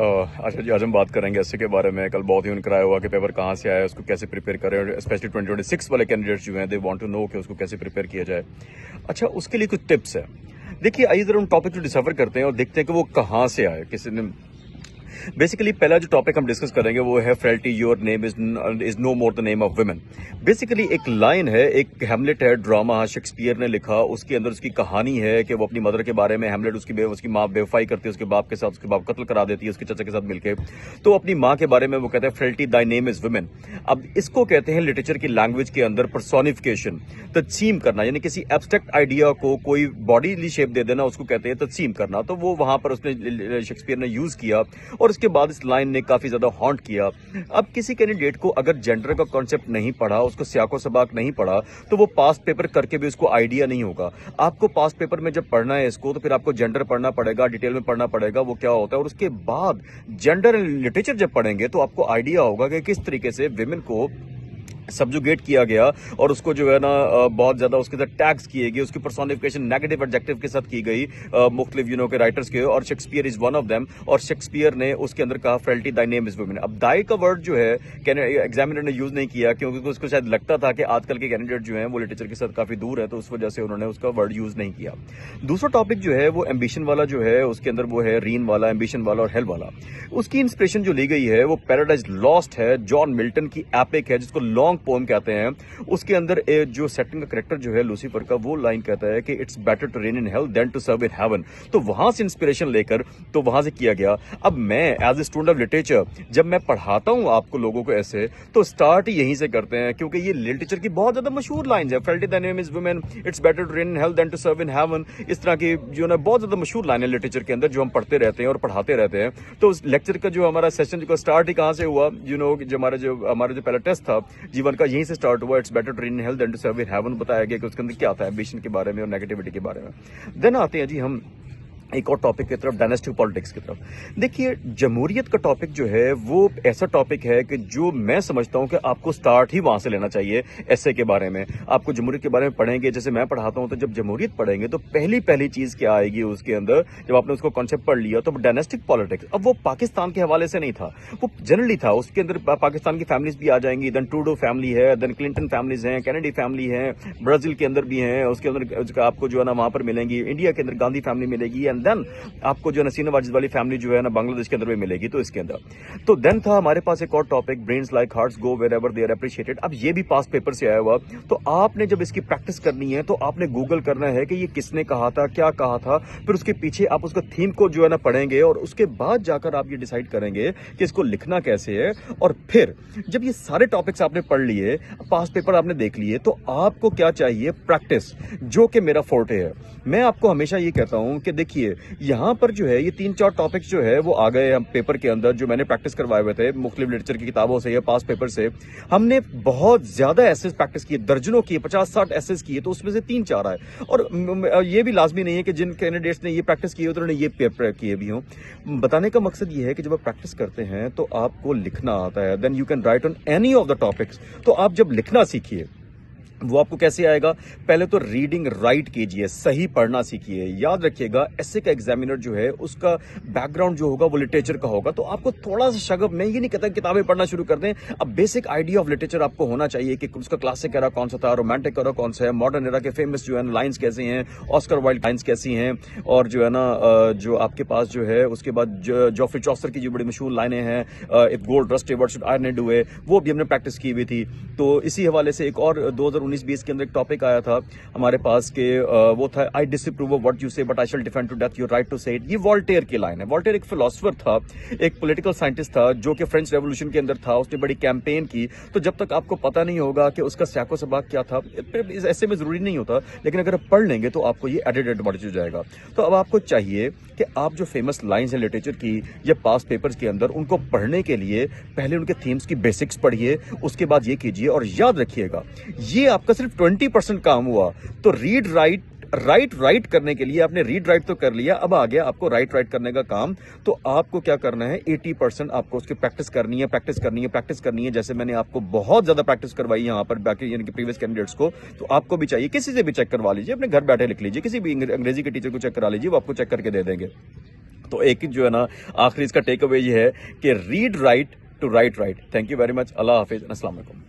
अच्छा जी, आज हम बात करेंगे एसए के बारे में। कल बहुत ही उनका आया हुआ कि पेपर कहाँ से आया, उसको कैसे प्रिपेयर करें, और स्पेशली 2026 वाले कैंडिडेट्स जो हैं दे वांट टू नो कि उसको कैसे प्रिपेयर किया जाए। अच्छा, उसके लिए कुछ टिप्स है। देखिए, आइए जरा उन टॉपिक को डिस्कवर करते हैं और देखते हैं कि वो कहाँ से आए। किसी ने बेसिकली पहला जो टॉपिक हम डिस्कस करेंगे वो है frailty your name is no more the name of women. Basically एक लाइन है, एक हैमलेट है ड्रामा शेक्सपियर ने लिखा, उसके अंदर उसकी कहानी है कि वो अपनी मदर के बारे में, हैमलेट उसकी माँ बेवफाई करती है उसके बाप के साथ, उसके बाप कत्ल करा देती है उसके चाचा के साथ मिलकर, तो अपनी माँ के बारे में वो कहते हैं frailty Dai name is women. अब इसको कहते हैं लिटरेचर की लैंग्वेज के अंदर पर्सोनिफिकेशन, तत्सीम करना, यानी किसी एब्स्ट्रैक्ट आइडिया को कोई बॉडीली शेप दे देना, उसको कहते हैं तत्सीम करना। तो वो वहां पर उसने शेक्सपियर ने यूज किया और उसके बाद इस लाइन ने काफी ज्यादा हॉन्ट किया। अब किसी कैंडिडेट को अगर जेंडर का कॉन्सेप्ट नहीं पढ़ा, उसको सियाको सबाक नहीं पढ़ा, तो वो पास्ट पेपर करके भी उसको आइडिया नहीं होगा। आपको पास्ट पेपर में जब पढ़ना है इसको, तो फिर आपको जेंडर पढ़ना पड़ेगा, डिटेल में पढ़ना पड़ेगा वो क्या होता है, और उसके बाद जेंडर लिटरेचर जब पढ़ेंगे तो आपको आइडिया होगा कि किस तरीके से विमेन को सब्जुगेट किया गया और उसको जो है ना बहुत ज्यादा उसके साथ टैग्स किए गए, उसकी पर्सोनिफिकेशन नेगेटिव एडजेक्टिव के साथ की गई मुख्तलिफ के राइटर्स के, और Shakespeare is one of them. और शेक्सपियर ने उसके अंदर कहा frailty Dai name is women. अब दाई का वर्ड जो है एग्जामिनर ने यूज नहीं किया, क्योंकि उसको शायद लगता था कि आजकल के कैंडिडेट जो है वो लिटरेचर के साथ काफी दूर है, तो उस वजह से उन्होंने उसका वर्ड यूज नहीं किया। दूसरा टॉपिक जो है वो एम्बिशन वाला जो है, उसके अंदर वो है रीन वाला, एम्बिशन वाला और हेल वाला। उसकी इंस्पिरेशन जो ली गई है वो पैराडाइज लॉस्ट है, जॉन मिल्टन की एपिक है जिसको लॉन्ग पोम कहते हैं। उसके अंदर जो सेटिंग का कैरेक्टर जो है लूसीफर का, वो लाइन कहता है कि it's better to reign in hell than to serve in heaven. तो वहां से इंस्पिरेशन लेकर तो वहां से किया गया। अब मैं as a student of literature जब मैं पढ़ाता हूं आपको लोगों को ऐसे, तो स्टार्ट यहीं से करते हैं, क्योंकि ये लिटरेचर की बहुत ज्यादा मशहूर लाइन है। Frailty the name is women, it's better to reign in hell than to serve in heaven. इस तरह की जो ना बहुत ज्यादा मशहूर लाइन है लिटरेचर के अंदर, जो हम पढ़ते रहते हैं और पढ़ाते रहते हैं। तो उस लेक्चर का जो हमारा सेशन का स्टार्ट ही कहां से हुआ, जो हमारा जो पहला टेस्ट था जीवन का, यहीं से स्टार्ट हुआ। It's better to reign in hell than to serve in heaven बताया गया कि उसके अंदर क्या आता है एम्बिशन के बारे में और नेगेटिविटी के बारे में। देन आते हैं जी हम एक और टॉपिक की तरफ, डायनेस्टिक पॉलिटिक्स की तरफ। देखिए, जमहूरियत का टॉपिक जो है वो ऐसा टॉपिक है कि जो मैं समझता हूं कि आपको स्टार्ट ही वहां से लेना चाहिए। एसए के बारे में आपको जमहूरियत के बारे में पढ़ेंगे, जैसे मैं पढ़ाता हूं, तो जब जमहूरियत पढ़ेंगे तो पहली चीज क्या आएगी उसके अंदर, जब आपने उसको कॉन्सेप्ट पढ़ लिया, तो डायनेस्टिक पॉलिटिक्स। अब वो पाकिस्तान के हवाले से नहीं था, वो जनरली था। उसके अंदर पाकिस्तान की फैमिलीज भी आ जाएंगी, देन ट्रूडो फैमिली है, देन क्लिंटन फैमिलीज हैं, कैनेडी फैमिली है, ब्राजील के अंदर भी है, उसके अंदर आपको जो है ना वहां पर मिलेंगी, इंडिया के अंदर गांधी फैमिली मिलेगी, एंड देन आपको जो नसीना वाजिद वाली फैमिली जो है ना बांग्लादेश के अंदर भी मिलेगी। तो इसके अंदर तो देन था हमारे पास एक और topic, brains like hearts go wherever they are appreciated. अब ये भी पास्ट पेपर से आया हुआ। तो आपने जब इसकी प्रैक्टिस करनी है तो आपने गूगल करना है कि ये किसने कहा था, क्या कहा था, फिर उसके पीछे आप उसका थीम को जो है ना पढ़ेंगे, और उसके बाद जाकर आप ये डिसाइड करेंगे कि इसको लिखना कैसे है। और फिर जब ये सारे टॉपिक्स आपने पढ़ लिए, पास्ट पेपर आपने देख लिए, तो आपको क्या चाहिए, प्रैक्टिस, जो कि मेरा फोर्टे है। मैं आपको हमेशा ये कहता हूं कि देखिए, यहां पर जो है ये 3-4 टॉपिक्स जो है वो आ गए हम पेपर के अंदर, जो मैंने प्रैक्टिस करवाए हुए थे मुख्तलिफ लिटरेचर की किताबों से या पास पेपर से। हमने बहुत ज्यादा एसेस प्रैक्टिस किए, दर्जनों किए, 50-60 एसेस किए, तो उसमें से 3-4 आए। और ये भी लाजमी नहीं है कि जिन कैंडिडेट्स ने ये प्रैक्टिस की उन्होंने ये पेपर किए भी हों। बताने का मकसद ये है कि जब आप प्रैक्टिस करते हैं तो आपको लिखना आता है, then you can write on any of the topics. तो आप जब लिखना सीखिए, वो आपको कैसे आएगा, पहले तो रीडिंग राइट कीजिए, सही पढ़ना सीखिए। याद रखिएगा, एसए का एग्जामिनर जो है उसका बैकग्राउंड जो होगा वो लिटरेचर का होगा, तो आपको थोड़ा सा शगफ, मैं ये नहीं कहता किताबें पढ़ना शुरू कर दें। अब बेसिक आइडिया ऑफ लिटरेचर आपको होना चाहिए कि उसका क्लासिक एरा कौन सा था, रोमांटिक एरा कौन सा है, मॉडर्न एरा के फेमस जो है लाइन्स कैसी हैं, ऑस्कर वाइल्ड लाइन्स कैसी हैं, और जो है ना जो आपके पास जो है उसके बाद जॉफ्री चौसर की जो बड़ी मशहूर लाइनें हैं, if gold rusted what should iron do, वो भी हमने प्रैक्टिस की हुई थी। तो इसी हवाले से एक और 2019-20 के अंदर एक टॉपिक आया था हमारे पास के, वो था I disapprove of what you say but I shall defend to death your right to say it. ये वॉल्टेयर की लाइन है। वॉल्टेयर एक फिलोसोफर था, एक पॉलिटिकल साइंटिस्ट था, जो कि फ्रेंच रेवोल्यूशन के अंदर था, उसने बड़ी कैंपेन की। तो जब तक आपको पता नहीं होगा कि उसका स्याको सबाक क्या था, ऐसे में जरूरी नहीं होता, लेकिन अगर आप पढ़ लेंगे तो आपको ये एडेड एडवांटेज हो जाएगा। तो अब आपको चाहिए कि आप जो फेमस लाइन्स हैं लिटरेचर की या पास्ट पेपर्स के अंदर, उनको पढ़ने के लिए पहले उनके थीम्स की बेसिक्स पढ़िए, उसके बाद ये कीजिए। और याद रखिएगा, ये आपका सिर्फ 20% काम हुआ। तो रीड राइट करने के लिए आपने रीड राइट तो कर लिया, अब आ गया आपको राइट करने का काम। तो आपको क्या करना है, 80% आपको उसकी प्रैक्टिस करनी है। जैसे मैंने आपको बहुत ज्यादा प्रैक्टिस करवाई यहाँ पर बाकी यानी कि प्रीवियस कैंडिडेट्स को, तो आपको भी चाहिए, किसी से भी चेक करवा लीजिए, अपने घर बैठे लिख लीजिए, किसी भी अंग्रेजी के टीचर को चेक करा लीजिए, वो आपको चेक करके दे देंगे। تو ایک جو ہے نا آخری اس کا ٹیک اوے یہ ہے کہ read right to right right. Thank you very much. اللہ حافظ. السلام علیکم.